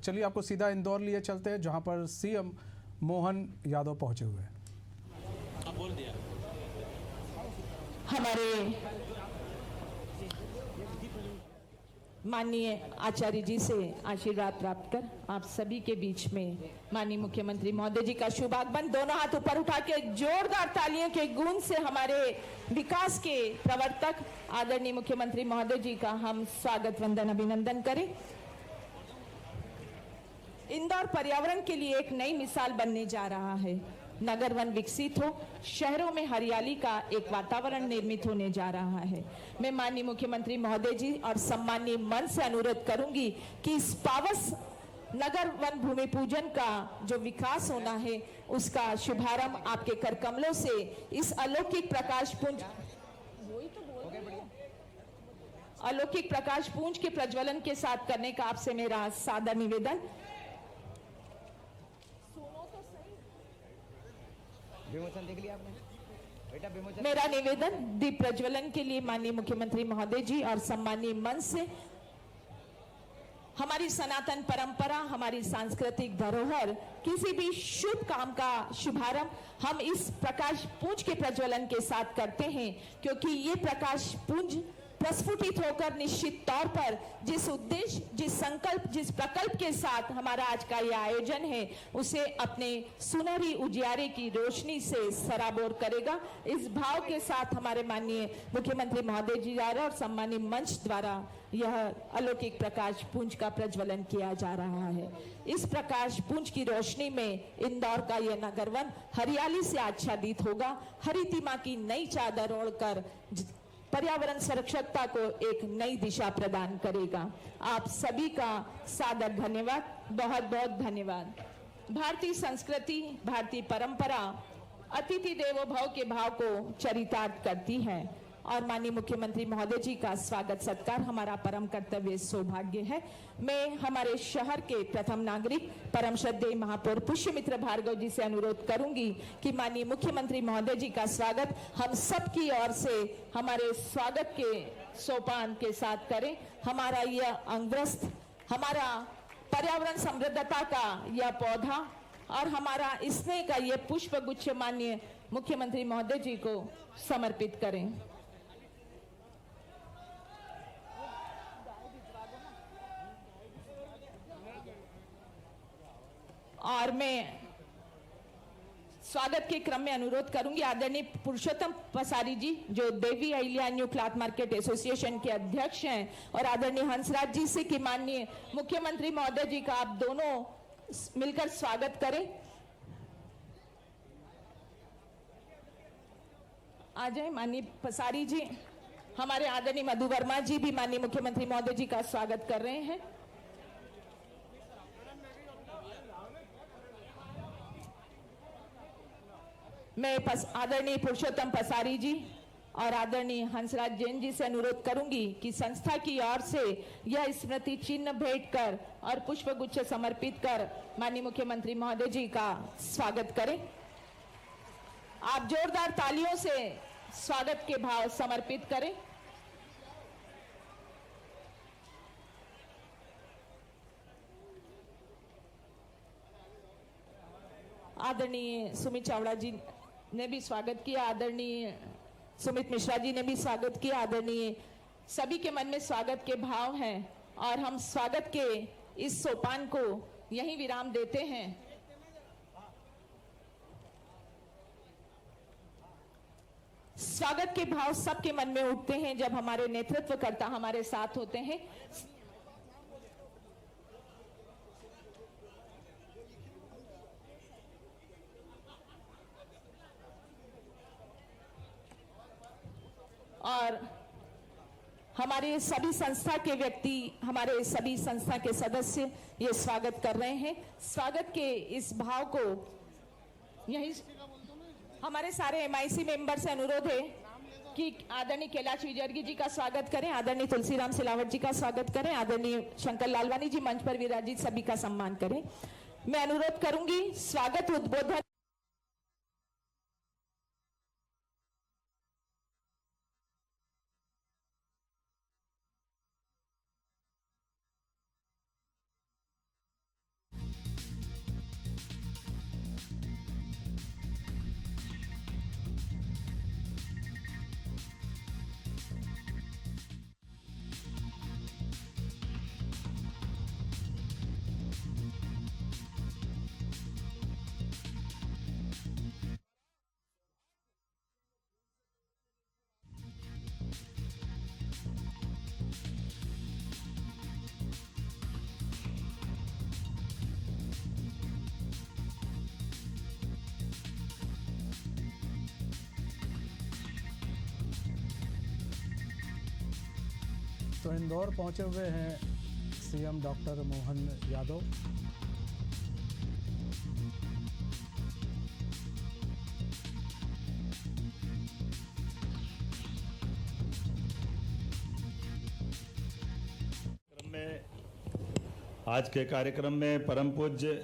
चलिए आपको सीधा इंदौर लिए चलते हैं, जहां पर सीएम मोहन यादव पहुंचे हुए हैं। अब बोल दिया। हमारे माननीय आचार्य जी से आशीर्वाद प्राप्त कर आप सभी के बीच में माननीय मुख्यमंत्री महोदय जी का शुभ आगमन, दोनों हाथ ऊपर उठा के जोरदार तालियों के गूंज से हमारे विकास के प्रवर्तक आदरणीय मुख्यमंत्री महोदय जी का हम स्वागत वंदन अभिनंदन करें। इंदौर पर्यावरण के लिए एक नई मिसाल बनने जा रहा है। नगर वन विकसित हो, शहरों में हरियाली का एक वातावरण निर्मित होने जा रहा है। मैं माननीय मुख्यमंत्री महोदय जी और सम्माननीय मंच से अनुरोध करूंगी कि इस पावस नगर वन भूमि पूजन का जो विकास होना है उसका शुभारंभ आपके कर कमलों से इस अलौकिक प्रकाश पुंज अलौकिक प्रकाश पुंज के प्रज्वलन के साथ करने का आपसे मेरा सादर निवेदन। देख लिया आपने बेटा, मेरा निवेदन दीप प्रज्वलन के लिए माननीय मुख्यमंत्री महोदय जी और सम्माननीय मंच से हमारी सनातन परंपरा, हमारी सांस्कृतिक धरोहर, किसी भी शुभ काम का शुभारंभ हम इस प्रकाश पुंज के प्रज्वलन के साथ करते हैं, क्योंकि ये प्रकाश पुंज प्रस्फुटित होकर निश्चित तौर पर जिस उद्देश्य, जिस संकल्प, जिस प्रकल्प के साथ हमारा आज का यह आयोजन है उसे अपने सुनहरी उजियारे की रोशनी से सराबोर करेगा। इस भाव के साथ हमारे माननीय मुख्यमंत्री महोदय जी द्वारा और सम्मानीय मंच द्वारा यह अलौकिक प्रकाश पुंज का प्रज्वलन किया जा रहा है। इस प्रकाश पुंज की रोशनी में इंदौर का यह नगर वन हरियाली से आच्छादित होगा। हरितिमा की नई चादर ओढ़कर पर्यावरण सुरक्षितता को एक नई दिशा प्रदान करेगा। आप सभी का सादर धन्यवाद, बहुत बहुत धन्यवाद। भारतीय संस्कृति, भारतीय परंपरा अतिथि देवो भव के भाव को चरितार्थ करती है और माननीय मुख्यमंत्री महोदय जी का स्वागत सत्कार हमारा परम कर्तव्य सौभाग्य है। मैं हमारे शहर के प्रथम नागरिक परम श्रद्धेय महापौर पुष्यमित्र भार्गव जी से अनुरोध करूंगी कि माननीय मुख्यमंत्री महोदय जी का स्वागत हम सब की ओर से हमारे स्वागत के सोपान के साथ करें। हमारा यह अंगवस्त्र, हमारा पर्यावरण समृद्धता का यह पौधा और हमारा स्नेह का यह पुष्प गुच्छ माननीय मुख्यमंत्री महोदय जी को समर्पित करें। और मैं स्वागत के क्रम में अनुरोध करूंगी आदरणीय पुरुषोत्तम पसारी जी, जो Devi Ahilya new cloth market association के अध्यक्ष हैं, और आदरणीय हंसराज जी से कि माननीय मुख्यमंत्री महोदय जी का आप दोनों मिलकर स्वागत करें। आ जाए माननीय पसारी जी। हमारे आदरणीय मधु वर्मा जी भी माननीय मुख्यमंत्री महोदय जी का स्वागत कर रहे हैं। मैं आदरणीय पुरुषोत्तम पसारी जी और आदरणीय हंसराज जैन जी से अनुरोध करूंगी कि संस्था की ओर से यह स्मृति चिन्ह भेंट कर और पुष्प गुच्छ समर्पित कर माननीय मुख्यमंत्री महोदय जी का स्वागत करें। आप जोरदार तालियों से स्वागत के भाव समर्पित करें। आदरणीय सुमित चावड़ा जी ने भी स्वागत किया, आदरणीय सुमित मिश्रा जी ने भी स्वागत किया। आदरणीय सभी के मन में स्वागत के भाव हैं और हम स्वागत के इस सोपान को यहीं विराम देते हैं। स्वागत के भाव सबके मन में उठते हैं जब हमारे नेतृत्वकर्ता हमारे साथ होते हैं। और हमारे सभी संस्था के व्यक्ति, हमारे सभी संस्था के सदस्य ये स्वागत कर रहे हैं। स्वागत के इस भाव को यही हमारे सारे एमआईसी मेंबर से अनुरोध है कि आदरणीय कैलाश विजयवर्गीय जी का स्वागत करें, आदरणीय तुलसीराम सिलावट जी का स्वागत करें, आदरणीय शंकर लालवानी जी मंच पर विराजित सभी का सम्मान करें। मैं अनुरोध करूंगी स्वागत उद्बोधन तो इंदौर पहुंचे हुए हैं सीएम डॉक्टर मोहन यादव। आज के कार्यक्रम में परम पूज्य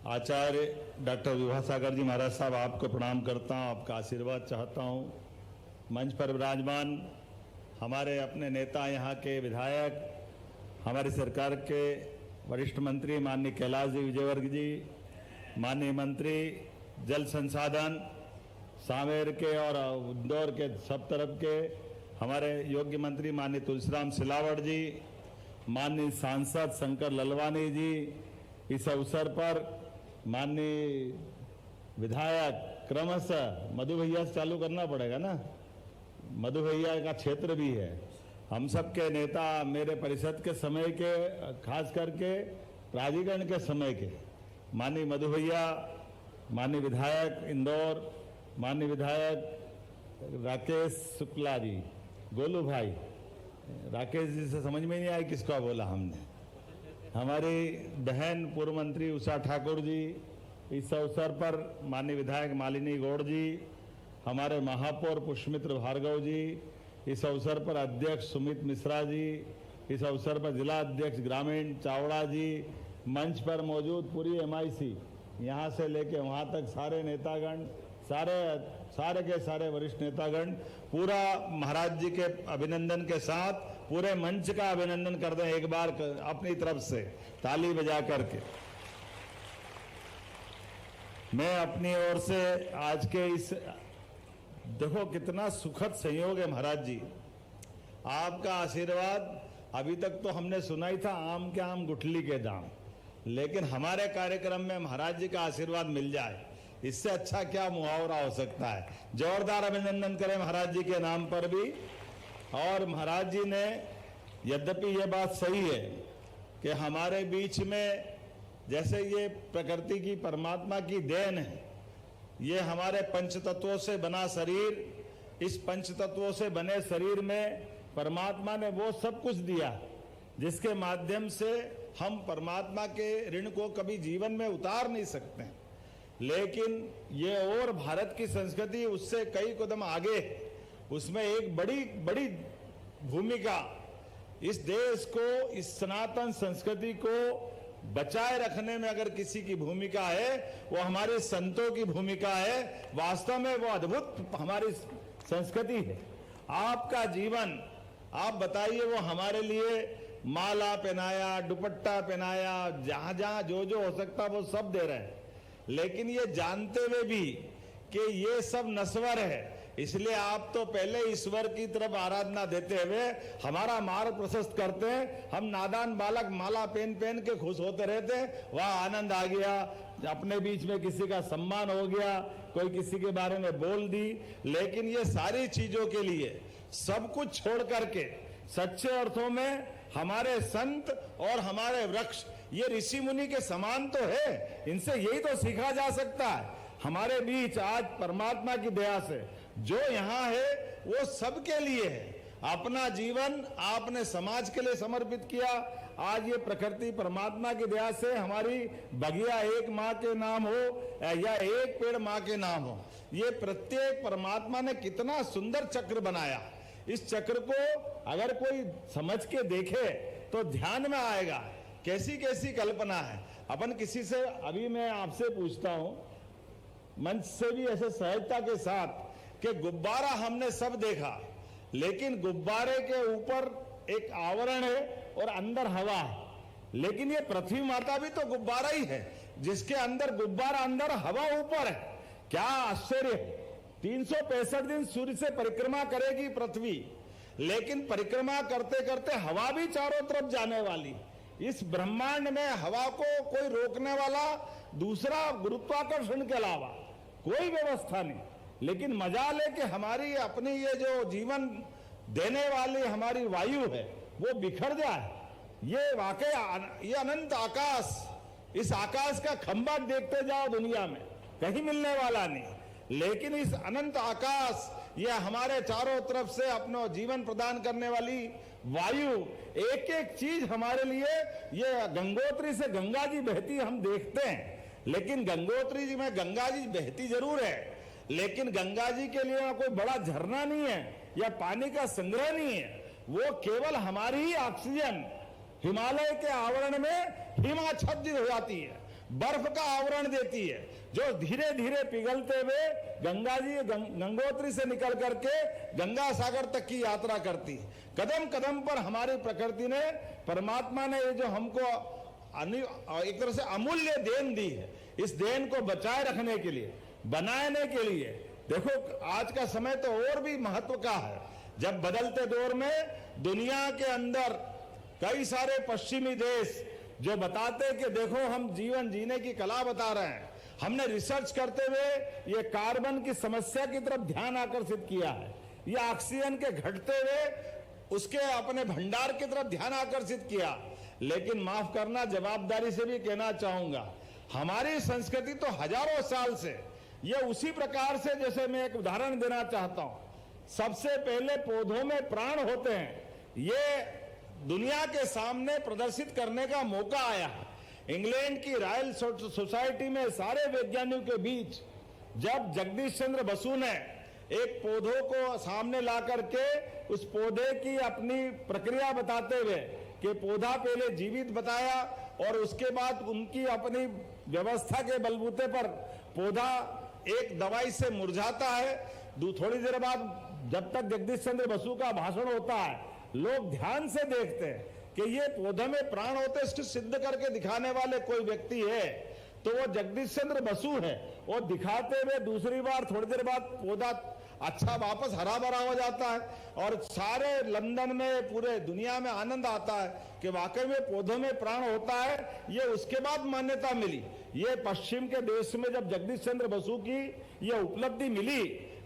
आचार्य डॉक्टर विभासागर जी महाराज साहब, आपको प्रणाम करता हूँ, आपका आशीर्वाद चाहता हूँ। मंच पर विराजमान हमारे अपने नेता, यहाँ के विधायक, हमारी सरकार के वरिष्ठ मंत्री माननीय कैलाश जी विजयवर्गीय जी, माननीय मंत्री जल संसाधन सांवेर के और इंदौर के सब तरफ के हमारे योग्य मंत्री माननीय तुलसीराम सिलावट जी, माननीय सांसद शंकर ललवानी जी, इस अवसर पर माननीय विधायक क्रमशः मधु भैया से चालू करना पड़ेगा ना, मधु भैया का क्षेत्र भी है। हम सब के नेता मेरे परिषद के समय के, खास करके प्राधिकरण के समय के माननीय मधु भैया, माननीय विधायक इंदौर, माननीय विधायक राकेश शुक्ला जी, गोलू भाई, राकेश जी से समझ में नहीं आई किसका बोला हमने, हमारी बहन पूर्व मंत्री उषा ठाकुर जी, इस अवसर पर माननीय विधायक मालिनी गौड़ जी, हमारे महापौर पुष्पमित्र भार्गव जी, इस अवसर पर अध्यक्ष सुमित मिश्रा जी, इस अवसर पर जिला अध्यक्ष ग्रामीण चावड़ा जी, मंच पर मौजूद पूरी MIC, यहाँ से लेके वहाँ तक सारे नेतागण, सारे के सारे वरिष्ठ नेतागण, पूरा महाराज जी के अभिनंदन के साथ पूरे मंच का अभिनंदन कर दें एक बार अपनी तरफ से ताली बजा करके। मैं अपनी ओर से आज के इस, देखो कितना सुखद संयोग है महाराज जी, आपका आशीर्वाद। अभी तक तो हमने सुना ही था आम के आम गुठली के दाम, लेकिन हमारे कार्यक्रम में महाराज जी का आशीर्वाद मिल जाए, इससे अच्छा क्या मुहावरा हो सकता है। जोरदार अभिनंदन करें महाराज जी के नाम पर भी। और महाराज जी ने, यद्यपि ये बात सही है कि हमारे बीच में जैसे ये प्रकृति की परमात्मा की देन है, ये हमारे पंच तत्वों से बना शरीर, इस पंच तत्वों से बने शरीर में परमात्मा ने वो सब कुछ दिया जिसके माध्यम से हम परमात्मा के ऋण को कभी जीवन में उतार नहीं सकते हैं। लेकिन ये और भारत की संस्कृति उससे कई कदम आगे, उसमें एक बड़ी भूमिका इस देश को, इस सनातन संस्कृति को बचाए रखने में अगर किसी की भूमिका है, वो हमारे संतों की भूमिका है। वास्तव में वो अद्भुत हमारी संस्कृति है। आपका जीवन, आप बताइए, वो हमारे लिए माला पहनाया, दुपट्टा पहनाया, जहां जहां जो जो हो सकता वो सब दे रहे हैं, लेकिन ये जानते हुए भी कि ये सब नश्वर है, इसलिए आप तो पहले ईश्वर की तरफ आराधना देते हुए हमारा मार्ग प्रशस्त करते हैं। हम नादान बालक माला पहन के खुश होते रहते हैं, वाह आनंद आ गया, अपने बीच में किसी का सम्मान हो गया, कोई किसी के बारे में बोल दी। लेकिन ये सारी चीजों के लिए सब कुछ छोड़ करके सच्चे अर्थों में हमारे संत और हमारे वृक्ष ये ऋषि मुनि के समान तो है, इनसे यही तो सीखा जा सकता है। हमारे बीच आज परमात्मा की दया से जो यहाँ है वो सबके लिए है। अपना जीवन आपने समाज के लिए समर्पित किया। आज ये प्रकृति परमात्मा की दया से हमारी बगिया एक माँ के नाम हो या एक पेड़ माँ के नाम हो, ये प्रत्येक परमात्मा ने कितना सुंदर चक्र बनाया। इस चक्र को अगर कोई समझ के देखे तो ध्यान में आएगा कैसी कैसी कल्पना है। अपन किसी से, अभी मैं आपसे पूछता हूं मंच से भी ऐसे सहजता के साथ कि गुब्बारा हमने सब देखा, लेकिन गुब्बारे के ऊपर एक आवरण है और अंदर हवा है, लेकिन ये पृथ्वी माता भी तो गुब्बारा ही है, जिसके अंदर गुब्बारा अंदर हवा ऊपर है। क्या आश्चर्य है। 365 दिन सूर्य से परिक्रमा करेगी पृथ्वी, लेकिन परिक्रमा करते करते हवा भी चारों तरफ जाने वाली। इस ब्रह्मांड में हवा को कोई रोकने वाला दूसरा गुरुत्वाकर्षण के अलावा कोई व्यवस्था नहीं। लेकिन मजा ले कि हमारी अपनी ये जो जीवन देने वाली हमारी वायु है वो बिखर जाए। ये वाकई ये अनंत आकाश, इस आकाश का खंभा देखते जाओ दुनिया में कहीं मिलने वाला नहीं, लेकिन इस अनंत आकाश ये हमारे चारों तरफ से अपना जीवन प्रदान करने वाली वायु, एक एक चीज हमारे लिए, ये गंगोत्री से गंगा जी बहती हम देखते हैं, लेकिन गंगोत्री जी में गंगा जी बहती जरूर है, लेकिन गंगा जी के लिए कोई बड़ा झरना नहीं है या पानी का संग्रह नहीं है। वो केवल हमारी ही ऑक्सीजन हिमालय के आवरण में हिमाच्छादित हो जाती है, बर्फ का आवरण देती है, जो धीरे धीरे पिघलते हुए गंगा जी गंगोत्री से निकल करके गंगा सागर तक की यात्रा करती है। कदम कदम पर हमारी प्रकृति ने, परमात्मा ने ये जो हमको एक तरह से अमूल्य देन दी है, इस देन को बचाए रखने के लिए, बनाने के लिए, देखो आज का समय तो और भी महत्व का है, जब बदलते दौर में दुनिया के अंदर कई सारे पश्चिमी देश जो बताते हैं कि देखो हम जीवन जीने की कला बता रहे हैं, हमने रिसर्च करते हुए ये कार्बन की समस्या की तरफ ध्यान आकर्षित किया है, ये ऑक्सीजन के घटते हुए उसके अपने भंडार की तरफ ध्यान आकर्षित किया। लेकिन माफ करना, जवाबदारी से भी कहना चाहूंगा, हमारी संस्कृति तो हजारों साल से ये उसी प्रकार से, जैसे मैं एक उदाहरण देना चाहता हूं, सबसे पहले पौधों में प्राण होते हैं, ये दुनिया के सामने प्रदर्शित करने का मौका आया है। इंग्लैंड की रॉयल सोसाइटी में सारे वैज्ञानिकों के बीच जब जगदीश चंद्र बसु ने एक पौधों को सामने ला करके उस पौधे की अपनी प्रक्रिया बताते हुए कि पौधा पहले जीवित बताया और उसके बाद उनकी अपनी व्यवस्था के बलबूते पर पौधा एक दवाई से मुरझाता है, थोड़ी देर बाद जब तक जगदीश चंद्र बसु का भाषण होता है, लोग ध्यान से देखते हैं कि ये पौधे में प्राण होते, इसको सिद्ध करके दिखाने वाले कोई व्यक्ति है तो वो जगदीश चंद्र बसु है। वो दिखाते हुए दूसरी बार थोड़ी देर बाद पौधा अच्छा वापस हरा भरा हो जाता है और सारे लंदन में, पूरे दुनिया में आनंद आता है कि वाकई में पौधों में प्राण होता है। ये उसके बाद मान्यता मिली। ये पश्चिम के देश में जब जगदीश चंद्र बसु की ये उपलब्धि मिली,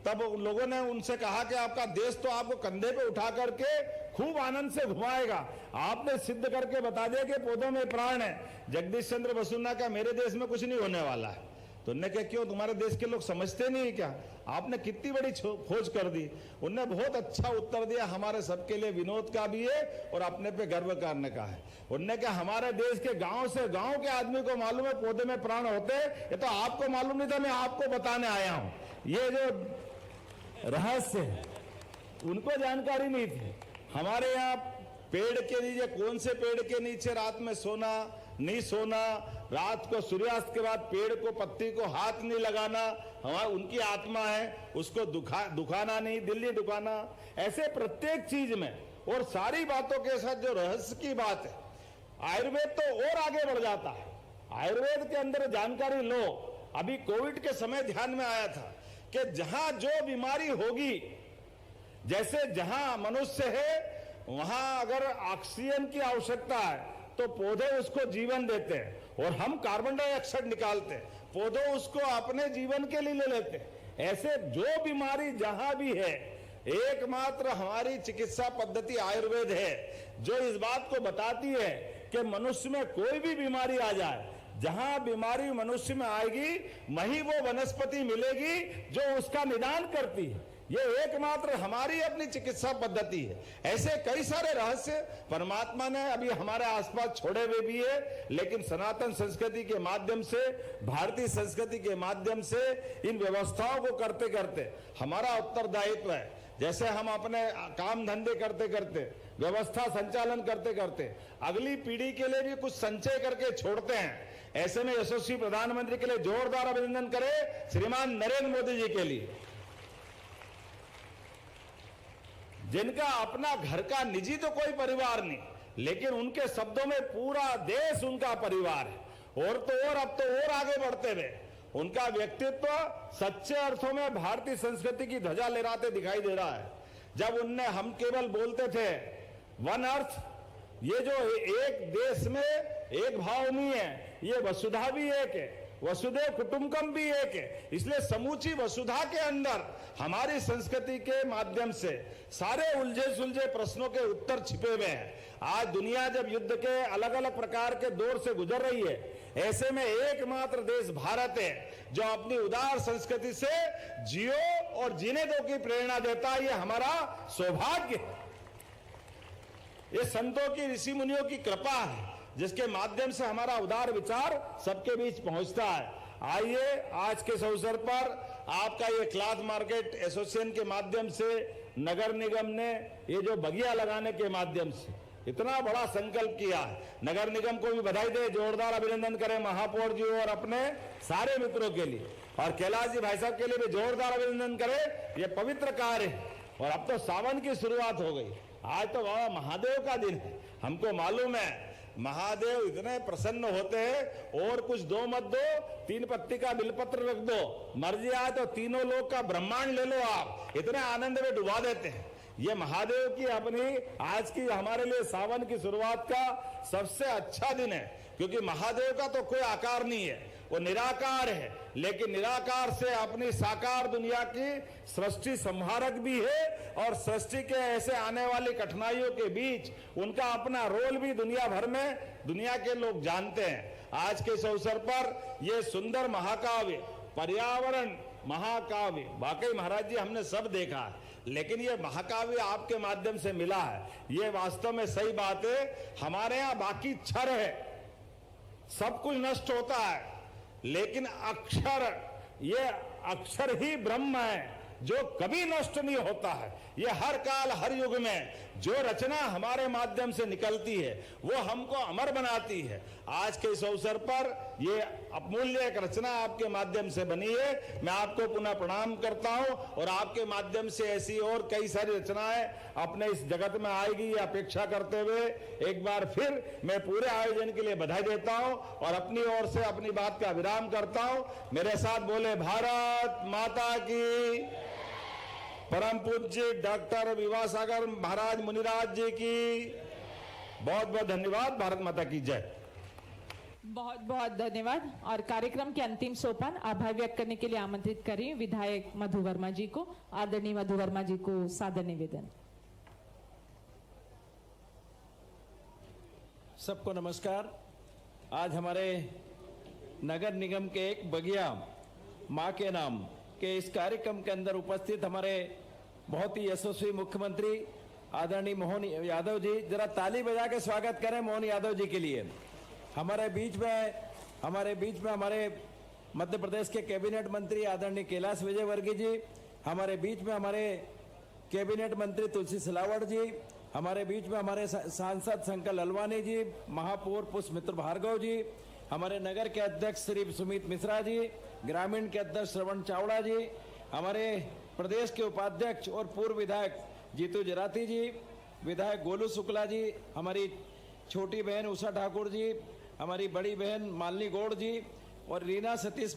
तब लोगों ने उनसे कहा कि आपका देश तो आपको कंधे पे उठा करके खूब आनंद से घुमाएगा, आपने सिद्ध करके बता दिया कि पौधों में प्राण है। जगदीश चंद्र बसु ने कहा मेरे देश में कुछ नहीं होने वाला है। तो उन्होंने कहा क्यों, तुम्हारे देश के लोग समझते नहीं क्या, आपने कितनी बड़ी खोज कर दी। उनने बहुत अच्छा उत्तर दिया, हमारे सबके लिए विनोद का भी है और अपने पे गर्व करने का है। उन्होंने कहा हमारे देश के गांव से गांव के आदमी को मालूम है पौधे में प्राण होते हैं, ये तो आपको मालूम नहीं था, मैं आपको बताने आया हूं। ये जो रहस्य है उनको जानकारी नहीं थी। हमारे यहाँ पेड़ के नीचे, कौन से पेड़ के नीचे रात में सोना नहीं सोना, रात को सूर्यास्त के बाद पेड़ को, पत्ती को हाथ नहीं लगाना, हमारा उनकी आत्मा है, उसको दुखाना नहीं, दिल्ली दुखाना, ऐसे प्रत्येक चीज में और सारी बातों के साथ जो रहस्य की बात है, आयुर्वेद तो और आगे बढ़ जाता है। आयुर्वेद के अंदर जानकारी लो, अभी कोविड के समय ध्यान में आया था कि जहां जो बीमारी होगी, जैसे जहां मनुष्य है वहां अगर ऑक्सीजन की आवश्यकता है तो पौधे उसको जीवन देते हैं और हम कार्बन डाइऑक्साइड निकालते हैं, पौधे उसको अपने जीवन के लिए ले लेते हैं। ऐसे जो बीमारी जहां भी है, एकमात्र हमारी चिकित्सा पद्धति आयुर्वेद है जो इस बात को बताती है कि मनुष्य में कोई भी बीमारी आ जाए, जहां बीमारी मनुष्य में आएगी वहीं वो वनस्पति मिलेगी जो उसका निदान करती है। ये एकमात्र हमारी अपनी चिकित्सा पद्धति है। ऐसे कई सारे रहस्य परमात्मा ने अभी हमारे आसपास छोड़े हुए भी है, लेकिन सनातन संस्कृति के माध्यम से, भारतीय संस्कृति के माध्यम से इन व्यवस्थाओं को करते करते हमारा उत्तरदायित्व है। जैसे हम अपने काम धंधे करते करते, व्यवस्था संचालन करते करते अगली पीढ़ी के लिए भी कुछ संचय करके छोड़ते हैं। ऐसे में यशस्वी प्रधानमंत्री के लिए जोरदार अभिनंदन करें श्रीमान नरेंद्र मोदी जी के लिए, जिनका अपना घर का निजी तो कोई परिवार नहीं, लेकिन उनके शब्दों में पूरा देश उनका परिवार है। और तो और अब तो और आगे बढ़ते हुए उनका व्यक्तित्व सच्चे अर्थों में भारतीय संस्कृति की ध्वजा लहराते दिखाई दे रहा है। जब उनने, हम केवल बोलते थे वन अर्थ, ये जो एक देश में एक भाव नहीं है, ये वसुधा भी एक है, वसुधैव कुटुंबकम भी एक है। इसलिए समूची वसुधा के अंदर हमारी संस्कृति के माध्यम से सारे उलझे सुलझे प्रश्नों के उत्तर छिपे हुए हैं। आज दुनिया जब युद्ध के अलग अलग प्रकार के दौर से गुजर रही है, ऐसे में एकमात्र देश भारत है जो अपनी उदार संस्कृति से जियो और जीने दो की प्रेरणा देता है। ये हमारा सौभाग्य है। ये संतों की, ऋषि मुनियों की कृपा है जिसके माध्यम से हमारा उदार विचार सबके बीच पहुंचता है। आइए आज के इस अवसर पर आपका ये क्लॉथ मार्केट एसोसिएशन के माध्यम से नगर निगम ने ये जो बगिया लगाने के माध्यम से इतना बड़ा संकल्प किया है, नगर निगम को भी बधाई दे, जोरदार अभिनंदन करें महापौर जी और अपने सारे मित्रों के लिए, और कैलाश जी भाई साहब के लिए भी जोरदार अभिनंदन करें। ये पवित्र कार्य है और अब तो सावन की शुरुआत हो गई। आज तो बाबा महादेव का दिन है। हमको मालूम है महादेव इतने प्रसन्न होते हैं, और कुछ दो मत दो, 3 पत्ती का बिलपत्र रख दो, मर्जी आए तो तीनों लोग का ब्रह्मांड ले लो, आप इतने आनंद में डुबा देते हैं। ये महादेव की अपनी आज की हमारे लिए सावन की शुरुआत का सबसे अच्छा दिन है, क्योंकि महादेव का तो कोई आकार नहीं है, वो निराकार है, लेकिन निराकार से अपनी साकार दुनिया की सृष्टि संहारक भी है, और सृष्टि के ऐसे आने वाली कठिनाइयों के बीच उनका अपना रोल भी दुनिया भर में दुनिया के लोग जानते हैं। आज के इस अवसर पर ये सुंदर महाकाव्य, पर्यावरण महाकाव्य, वाकई महाराज जी हमने सब देखा है, लेकिन ये महाकाव्य आपके माध्यम से मिला है, ये वास्तव में सही बात है। हमारे यहाँ बाकी क्षर है, सब कुछ नष्ट होता है, लेकिन अक्षर, ये अक्षर ही ब्रह्म है जो कभी नष्ट नहीं होता है। ये हर काल हर युग में जो रचना हमारे माध्यम से निकलती है वो हमको अमर बनाती है। आज के इस अवसर पर ये अमूल्य एक रचना आपके माध्यम से बनी है, मैं आपको पुनः प्रणाम करता हूं, और आपके माध्यम से ऐसी और कई सारी रचनाएं अपने इस जगत में आएगी ये अपेक्षा करते हुए एक बार फिर मैं पूरे आयोजन के लिए बधाई देता हूं और अपनी ओर से अपनी बात का विराम करता हूं। मेरे साथ बोले भारत माता की, परम पूज्य डॉक्टर विवासागर महाराज मुनिराज जी की बहुत बहुत धन्यवाद। भारत माता की जय। बहुत बहुत धन्यवाद। और कार्यक्रम के अंतिम सोपान आभार व्यक्त करने के लिए आमंत्रित करें विधायक मधु वर्मा जी को। आदरणीय मधु वर्मा जी को सादर निवेदन। सबको नमस्कार। आज हमारे नगर निगम के एक बगिया मां के नाम के इस कार्यक्रम के अंदर उपस्थित हमारे बहुत ही यशस्वी मुख्यमंत्री आदरणीय मोहन यादव जी, जरा ताली बजा के स्वागत करें मोहन यादव जी के लिए। हमारे बीच में हमारे मध्य प्रदेश के कैबिनेट मंत्री आदरणीय कैलाश विजयवर्गीय जी, हमारे बीच में हमारे कैबिनेट मंत्री तुलसी सिलावट जी, हमारे बीच में हमारे सांसद शंकर ललवानी जी, महापौर पुष्पमित्र भार्गव जी, हमारे नगर के अध्यक्ष श्री सुमित मिश्रा जी, ग्रामीण के अध्यक्ष श्रवण चावड़ा जी, हमारे प्रदेश के उपाध्यक्ष और पूर्व विधायक जीतू जराती जी, विधायक गोलू शुक्ला जी, हमारी छोटी बहन उषा ठाकुर जी, हमारी बड़ी बहन मालिनी गौड़ जी और रीना सतीश